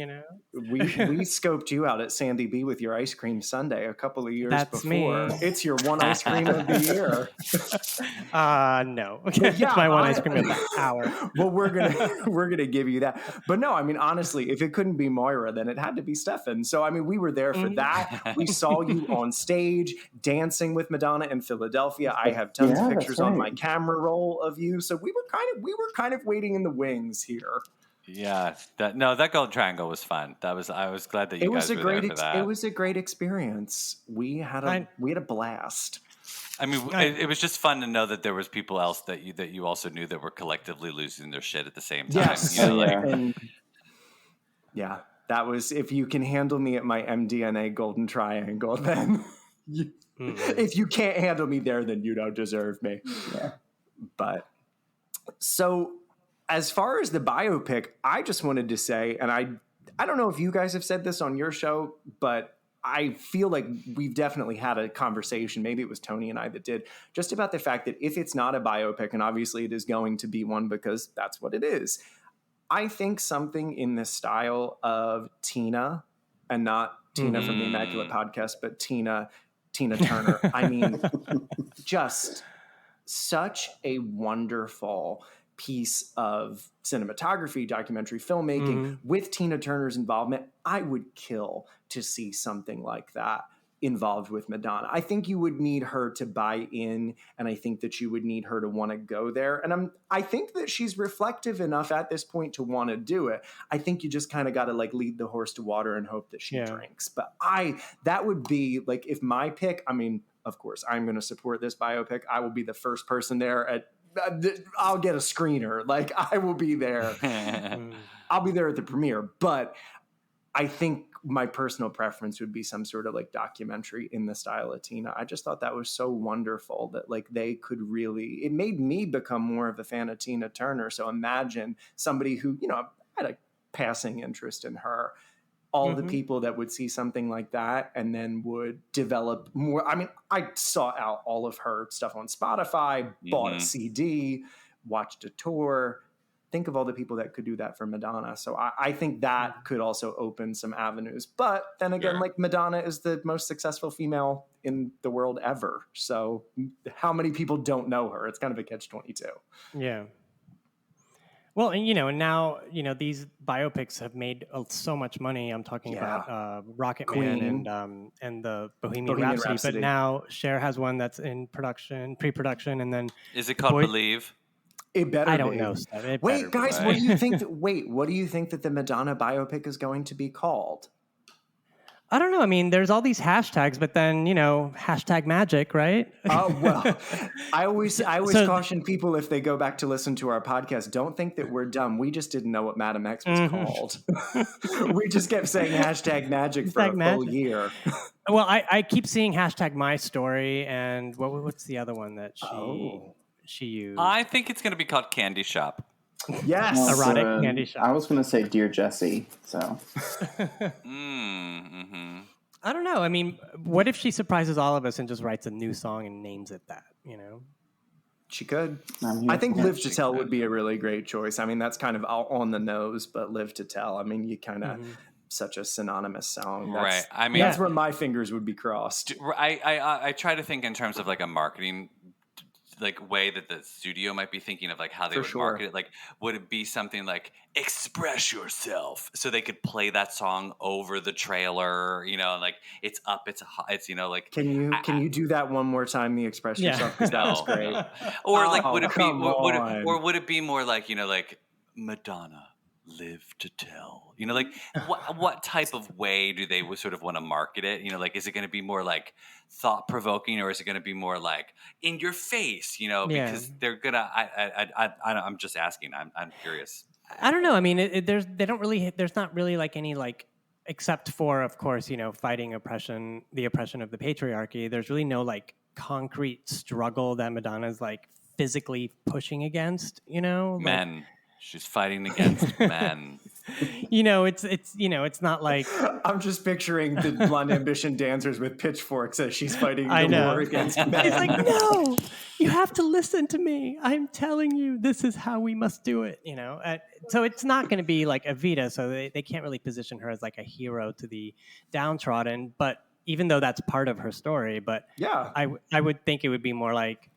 We scoped you out at Sandy B with your ice cream sundae a couple of years before. Me. It's your one ice cream of the year. No, it's my one ice cream of the hour. Well, we're gonna give you that. But no, I mean honestly, if it couldn't be Moira, then it had to be Stefan. So I mean, we were there for that. We saw you on stage dancing with Madonna in Philadelphia. I have tons of pictures on my camera roll of you. So we were kind of waiting in the wings here. Yeah, that golden triangle was fun. I was glad that you guys were there for that. It was a great experience. We had a blast. I mean, it was just fun to know that there was people else that you also knew that were collectively losing their shit at the same time. Yes, that was. If you can handle me at my MDNA golden triangle, then if you can't handle me there, then you don't deserve me. Yeah. But so. As far as the biopic, I just wanted to say, and I don't know if you guys have said this on your show, but I feel like we've definitely had a conversation, maybe it was Tony and I that did, just about the fact that if it's not a biopic, and obviously it is going to be one because that's what it is, I think something in the style of Tina, and not Tina from the Immaculate Podcast, but Tina Turner. I mean, just such a wonderful piece of cinematography, documentary filmmaking with Tina Turner's involvement. I would kill to see something like that involved with Madonna. I think you would need her to buy in, and I think that you would need her to want to go there. And I think that she's reflective enough at this point to want to do it. I think you just kind of got to like lead the horse to water and hope that she drinks. But that would be like, if my pick, I mean, of course, I'm going to support this biopic. I will be the first person there I'll get a screener. Like I will be there. I'll be there at the premiere. But I think my personal preference would be some sort of like documentary in the style of Tina. I just thought that was so wonderful that like they could really, it made me become more of a fan of Tina Turner. So imagine somebody who, had a passing interest in her, all the people that would see something like that and then would develop more. I mean, I sought out all of her stuff on Spotify, bought a CD, watched a tour. Think of all the people that could do that for Madonna. So I think that could also open some avenues. But then again, like Madonna is the most successful female in the world ever. So how many people don't know her? It's kind of a catch-22. Yeah. Well, and now, these biopics have made so much money. I'm talking about Rocket Queen. Man and the Bohemian Rhapsody. But now Cher has one that's in pre-production, and then... Is it called Believe? It better I don't be. know. Wait, guys, what do you think? What do you think that the Madonna biopic is going to be called? I don't know. I mean, there's all these hashtags, but then, hashtag magic, right? Oh, well, I always caution people if they go back to listen to our podcast, don't think that we're dumb. We just didn't know what Madam X was called. We just kept saying hashtag magic for a full year. Well, I keep seeing hashtag my story, and what's the other one that she used? I think it's going to be called Candy Shop. Yes. Erotic candy shop. I was going to say Dear Jessie. So. I don't know. I mean, what if she surprises all of us and just writes a new song and names it that, She could. I think Live to Tell would be a really great choice. I mean, that's kind of on the nose, but Live to Tell. I mean, you kind of such a synonymous song. Right. I mean, that's where my fingers would be crossed. I try to think in terms of like a marketing way that the studio might be thinking of like how they would market it. Like, would it be something like Express Yourself, so they could play that song over the trailer, like it's up, it's like. Can you do that one more time? The Express Yourself, because that was great. Or like, would it be more like like Madonna live to tell. You know, like what type of way do they sort of want to market it? You know, like, is it going to be more like thought provoking, or is it going to be more like in your face? You know, because they're gonna. I'm just asking. I'm curious. I don't know. I mean, there's not really like any like, except for, of course, you know, fighting the oppression of the patriarchy. There's really no like concrete struggle that Madonna's like physically pushing against. You know, men. She's fighting against men. You know, it's not like I'm just picturing the Blonde Ambition dancers with pitchforks as she's fighting the war against men. It's like, no, you have to listen to me. I'm telling you, this is how we must do it. You know, so it's not going to be like Evita. So they can't really position her as like a hero to the downtrodden. But even though that's part of her story, but yeah, I would think it would be more like,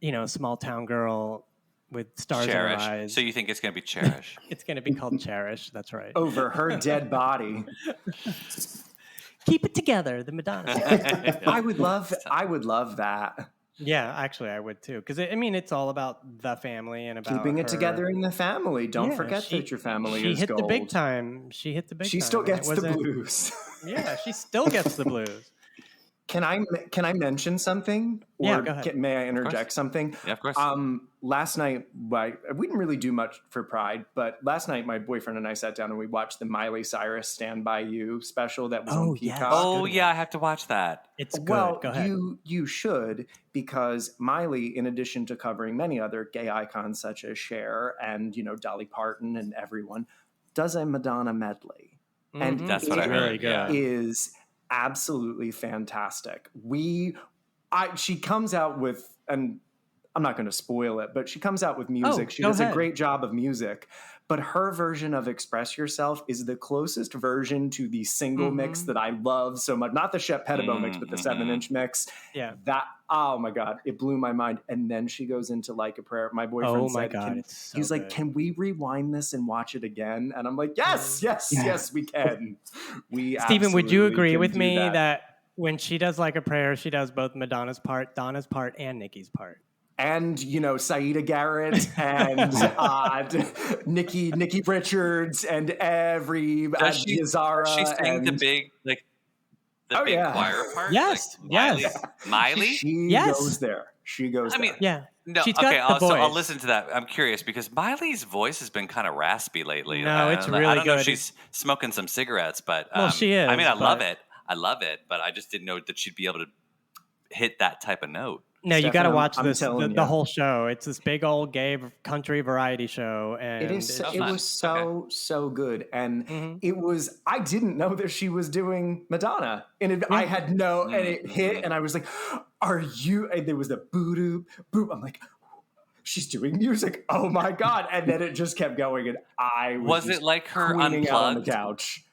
you know, small town girl with stars in her eyes. So you think it's going to be Cherish? It's going to be called Cherish. That's right. Over her dead body. Keep it together, the Madonna. I would love that. Yeah, actually, I would too. Because it's all about the family and about keeping it her. together in the family. Don't forget that your family is gold. She hit the big time. She still gets the blues. Yeah, she still gets the blues. Can I mention something? Or yeah, go ahead. May I interject something? Yeah, of course. Last night, we didn't really do much for Pride, but last night my boyfriend and I sat down and we watched the Miley Cyrus "Stand By You" special that was on Peacock. Oh yeah, I have to watch that. It's good. Well, go ahead. You should, because Miley, in addition to covering many other gay icons such as Cher and Dolly Parton and everyone, does a Madonna medley, and that's what I heard. Is absolutely fantastic. She comes out with, and I'm not going to spoil it, but she comes out with music. She does a great job of music, but her version of Express Yourself is the closest version to the single mix that I love so much. Not the Shep Pettibone mix, but the 7-inch mix. Yeah. That, oh my God, it blew my mind. And then she goes into Like a Prayer. My boyfriend said, he's like, can we rewind this and watch it again? And I'm like, yes, we can. Stephen, would you agree with me that when she does Like a Prayer, she does both Madonna's part, Donna's part, and Nikki's part? And, Saida Garrett and Nikki Richards and every Zara. She sang the big, like, the big choir part? Yes, like Miley? She goes there. Yeah. No, she's got the voice. So I'll listen to that. I'm curious because Miley's voice has been kind of raspy lately. No, it's really I don't know good. if she's smoking some cigarettes, but she is. I mean, I love it, but I just didn't know that she'd be able to hit that type of note. No, you got to watch the whole show. It's this big old gay country variety show, and it was so good. And it was, I didn't know that she was doing Madonna, and I had and it hit, and I was like, "Are you?" And there was the boop boop. I'm like, she's doing music. Oh my God! And then it just kept going, and I was it like her unplugged unplugged on the couch?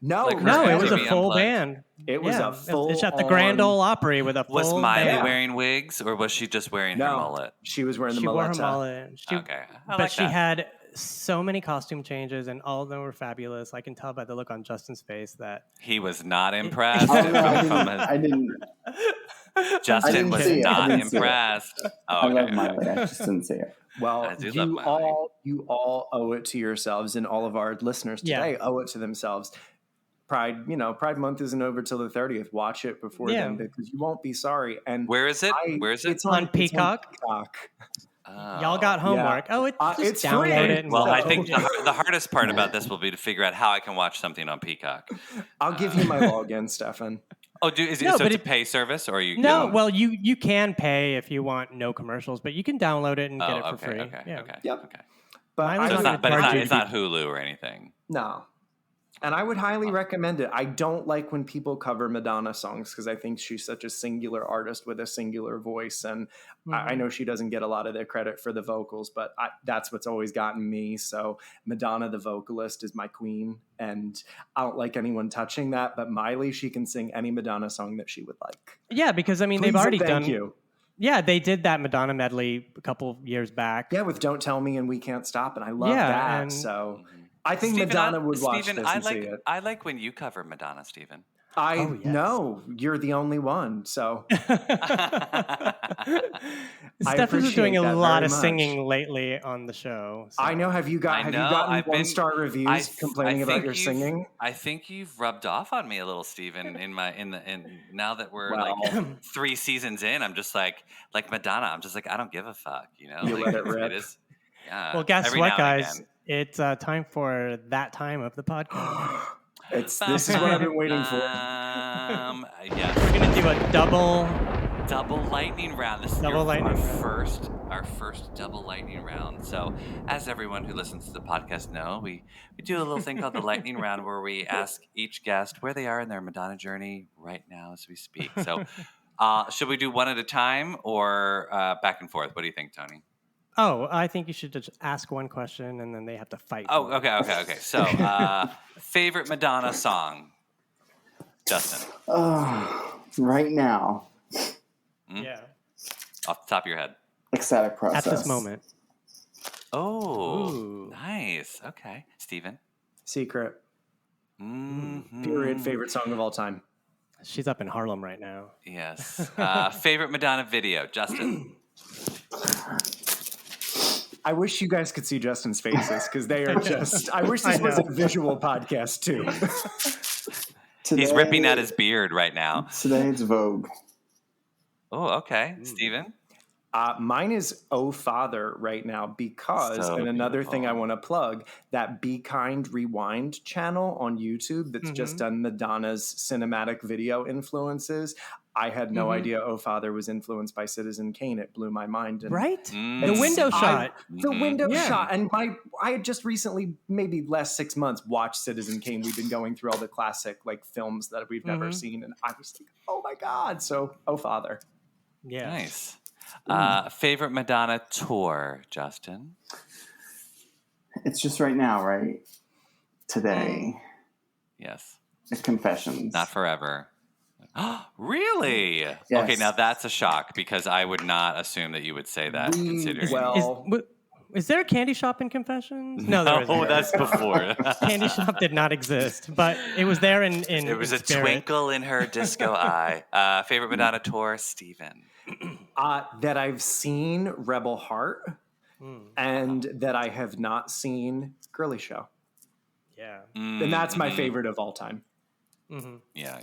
No, it was a full band. It was a full. It's at the Grand Ole Opry with a full. Was Miley band. wearing wigs, or was she just wearing her mullet? She was wearing the mullet. She wore her mullet. Okay, she had so many costume changes, and all of them were fabulous. I can tell by the look on Justin's face that he was not impressed. I didn't. Justin was not impressed. I love Miley. I just didn't see it. Well, you all owe it to yourselves, and all of our listeners today owe it to themselves. Pride Month isn't over till the 30th. Watch it before then, because you won't be sorry. And where is it? It's on Peacock. Y'all got homework. Yeah. It's free. Download it. Well, I think the hardest part about this will be to figure out how I can watch something on Peacock. I'll give you my login, Stefan. Oh, it's a pay service, or you? No, well, you can pay if you want no commercials, but you can download it and get it for free. Okay. But it's not Hulu or anything. No. And I would highly recommend it. I don't like when people cover Madonna songs because I think she's such a singular artist with a singular voice. And I know she doesn't get a lot of the credit for the vocals, but that's what's always gotten me. So Madonna, the vocalist, is my queen. And I don't like anyone touching that. But Miley, she can sing any Madonna song that she would like. Yeah, because, I mean, Please they've already and done... Thank you. Yeah, they did that Madonna medley a couple of years back. Yeah, with Don't Tell Me and We Can't Stop. And I love that. So... I think Madonna would watch this and see it. I like when you cover Madonna, Stephen. know you're the only one. So Steph is doing a appreciate that lot very of much. singing lately on the show. So. I know. Have you gotten one-star reviews complaining about your singing? I think you've rubbed off on me a little, Steven, in now that we're Well. like 3 seasons in, I'm just like Madonna. I'm just like, I don't give a fuck, you know? You Like, let it rip. It is, yeah, Well, guess every what, now and guys? again. It's time for that time of the podcast. This is what I've been waiting for. Yes. We're gonna do a double lightning round. This is Double lightning our round. first double lightning round. So, as everyone who listens to the podcast know, we do a little thing called the lightning round, where we ask each guest where they are in their Madonna journey right now as we speak. So, should we do one at a time or back and forth? What do you think, Tony? Oh, I think you should just ask one question and then they have to fight. Oh, okay. So, favorite Madonna song, Justin? Right now, Yeah. Off the top of your head. Ecstatic Process. At this moment. Oh, Ooh. nice. Okay, Steven. Secret. Mm-hmm. Period. Favorite song of all time. She's up in Harlem right now. Yes. Favorite Madonna video, Justin. I wish you guys could see Justin's faces because they are just. I wish this was a visual podcast too. He's ripping at his beard right now. Today it's Vogue. Oh, okay. Steven? Mine is Oh Father right now because, So and another beautiful. thing I want to plug, that Be Kind Rewind channel on YouTube that's just done Madonna's cinematic video influences. I had no idea Oh Father was influenced by Citizen Kane. It blew my mind. And Right? Mm. The window shot. The window Yeah. shot. And I had just recently, maybe last 6 months, watched Citizen Kane. We've been going through all the classic like films that we've never seen. And I was like, oh my God. So Oh Father. Yeah. Nice. Favorite Madonna tour, Justin? It's just right now, right? Today. Yes. It's Confessions. Not forever. Really? Yes. Okay, now that's a shock because I would not assume that you would say that. Considering. Is there a candy shop in Confessions? No, there isn't. Oh, that's before. Candy shop did not exist, but it was there in There was a spirit. twinkle in her disco eye. Favorite Madonna tour, Steven? That I've seen Rebel Heart and that I have not seen Girly Show. Yeah. And that's my favorite of all time. Yeah.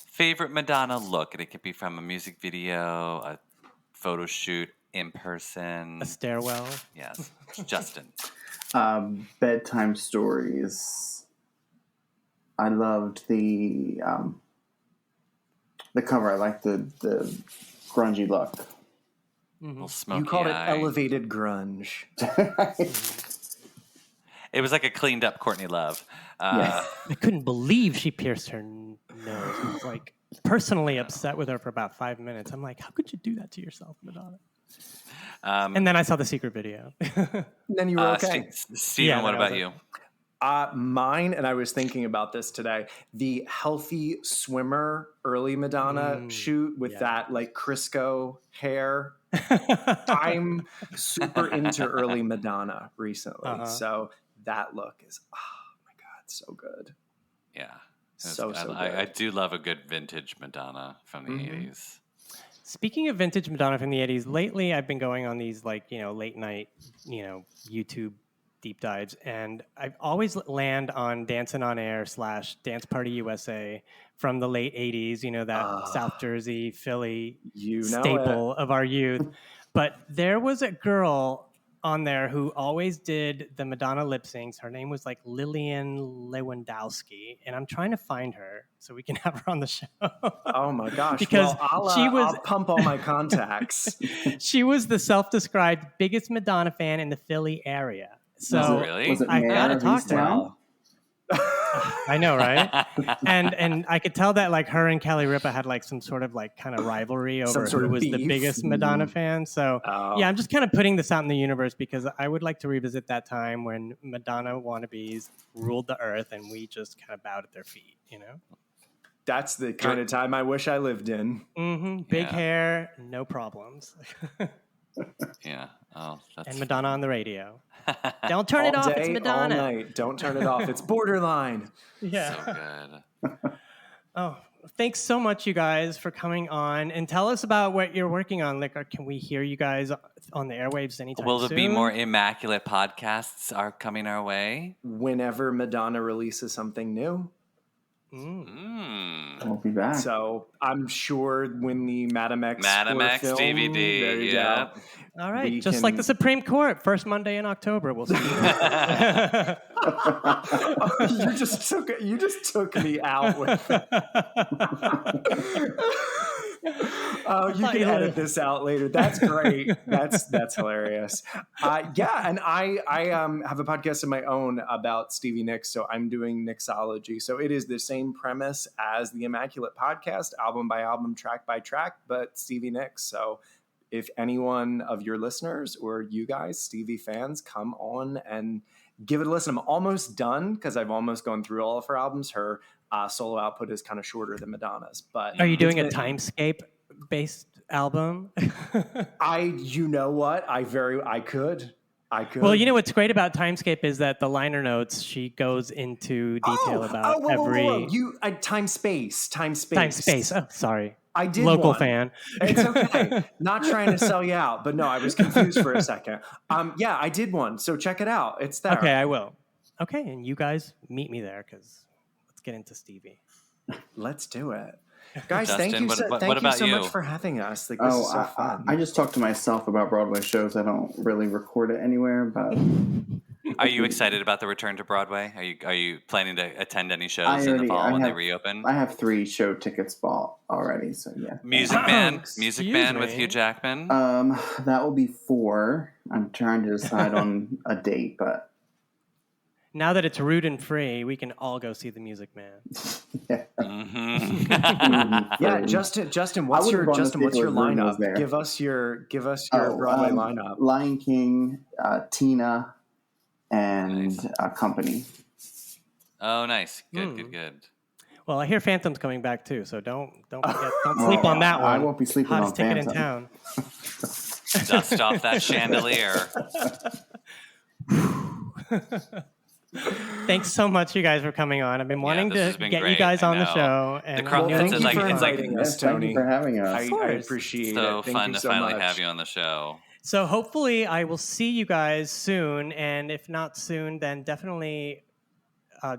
Favorite Madonna look, and it could be from a music video, a photo shoot, in person. A stairwell. Yes. Justin. Bedtime Stories. I loved the cover. I liked the grungy look. Little smoky You called eye. it elevated grunge. It was like a cleaned up Courtney Love. Yeah. I couldn't believe she pierced her nose. I was like personally upset with her for about 5 minutes. I'm like, how could you do that to yourself, Madonna? And then I saw the secret video. Then you were okay. Steven, Yeah, what that was about it. you? Mine, and I was thinking about this today, the Healthy Swimmer early Madonna shoot with that like Crisco hair. I'm super into early Madonna recently. So that look is, oh my God, so good. Yeah. So good. I do love a good vintage Madonna from the 80s. Speaking of vintage Madonna from the 80s, lately I've been going on these like, late night, YouTube deep dives, and I always land on Dancing on Air / Dance Party USA from the late 80s, that South Jersey, Philly staple of our youth. But there was a girl on there who always did the Madonna lip syncs. Her name was like Lillian Lewandowski, and I'm trying to find her so we can have her on the show. Oh my gosh. Because I'll pump all my contacts. She was the self-described biggest Madonna fan in the Philly area. So Really? Was it I Mayor gotta of talk to her. Easttown? I know, right? and I could tell that like her and Kelly Ripa had like some sort of like kind of rivalry over sort who of was the beef. biggest Madonna fan. So yeah, I'm just kind of putting this out in the universe because I would like to revisit that time when Madonna wannabes ruled the earth and we just kind of bowed at their feet, That's the kind of time I wish I lived in. Big hair, no problems. Yeah. Oh, that's And Madonna on the radio. Don't turn it All off. day, It's Madonna. all night. Don't turn it off. It's borderline. Yeah. so good. Oh, thanks so much, you guys, for coming on. And tell us about what you're working on. Like, can we hear you guys on the airwaves anytime soon? Will there be more Immaculate podcasts are coming our way? Whenever Madonna releases something new. I'll be back. So I'm sure when the Madam X film, DVD, there you go. All right, just like the Supreme Court, first Monday in October. We'll see. You just took me out with it. Oh, you can edit this out later. That's great. That's hilarious. Yeah, and I have a podcast of my own about Stevie Nicks, so I'm doing Nixology. So it is the same premise as the Immaculate Podcast, album by album, track by track, but Stevie Nicks. So if anyone of your listeners or you guys, Stevie fans, come on and give it a listen. I'm almost done because I've almost gone through all of her albums. Her solo output is kind of shorter than Madonna's. But are you doing a timescape-based album? You know what? I could. Well, you know what's great about Timescape is that the liner notes, she goes into detail about every... Time space. Time space. Oh, sorry. I did Local one. fan. It's okay. Not trying to sell you out, but no, I was confused for a second. Yeah, I did one. So check it out. It's there. Okay, I will. Okay, and you guys meet me there because let's get into Stevie. Let's do it. Guys, Justin, thank you so much for having us. Like, this is so fun. I just talk to myself about Broadway shows. I don't really record it anywhere, but... Are you excited about the return to Broadway? Are you planning to attend any shows in the fall when they reopen? I have 3 show tickets bought already, so yeah. Music Man with Hugh Jackman? That will be 4. I'm trying to decide on a date, but... Now that it's root free, we can all go see the Music Man. Yeah. Yeah, Justin, what's your lineup? Give us your Broadway lineup. Lion King, Tina, and Company. Oh, nice. Good. Well, I hear Phantom's coming back too, so don't forget, don't sleep on that one. I won't be sleeping Hottest on ticket Phantom. in town. Dust off that chandelier. Thanks so much, you guys, for coming on. I've been wanting to get great. you guys on the show. And thank you for inviting us, Tony. Thank you for having us. I appreciate it. So Thank fun you to so finally much. have you on the show. So hopefully I will see you guys soon. And if not soon, then definitely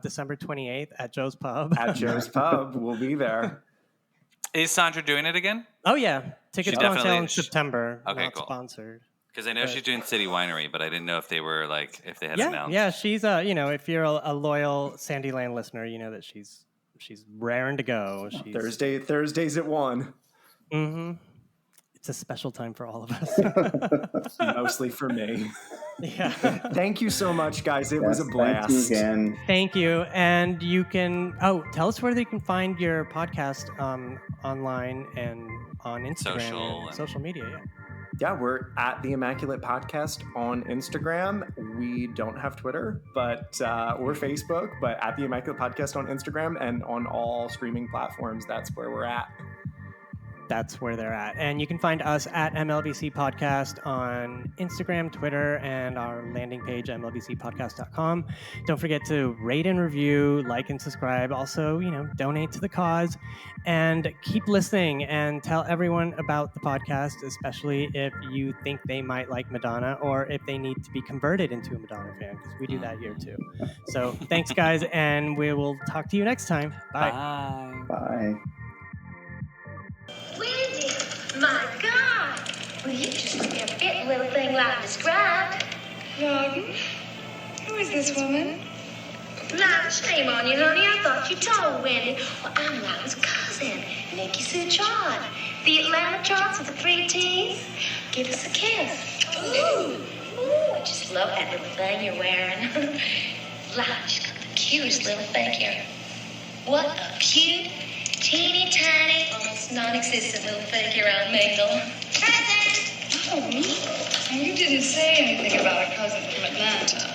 December 28th at Joe's Pub. At Joe's Pub. We'll be there. Is Sandra doing it again? Oh, yeah. Tickets go on sale in September. Okay, not cool. Sponsored. Because I know she's doing City Winery, but I didn't know if they were if they had announced. Yeah, she's if you're a loyal Sandyland listener, you know that she's raring to go. Thursdays at 1. Mm-hmm. It's a special time for all of us. Mostly for me. Yeah. Thank you so much, guys. It was a blast. Thank you again. Thank you. And you can tell us where they can find your podcast online and on Instagram and social media. Yeah. Yeah, we're at the Immaculate Podcast on Instagram. We don't have Twitter, or Facebook, but at the Immaculate Podcast on Instagram and on all streaming platforms. That's where we're at. That's where they're at. And you can find us at MLVC Podcast on Instagram, Twitter, and our landing page, mlvcpodcast.com. Don't forget to rate and review, like and subscribe. Also, donate to the cause. And keep listening and tell everyone about the podcast, especially if you think they might like Madonna or if they need to be converted into a Madonna fan, because we do that here too. So thanks, guys, and we will talk to you next time. Bye. Bye. Wendy, my God! Well, you just look a bit little thing like described. Pardon? Who is this woman? Lila, shame on you, honey. I thought you told Wendy. Well, I'm Lila's cousin, Nikki Sue John. The Atlanta charts with the 3 T's. Give us a kiss. Ooh, I just love that little thing you're wearing. Lila, she's got the cutest little thing here. What a cute, teeny tiny, almost non-existent little figure on Mingle. Present! Oh, you didn't say anything about a cousin from Atlanta.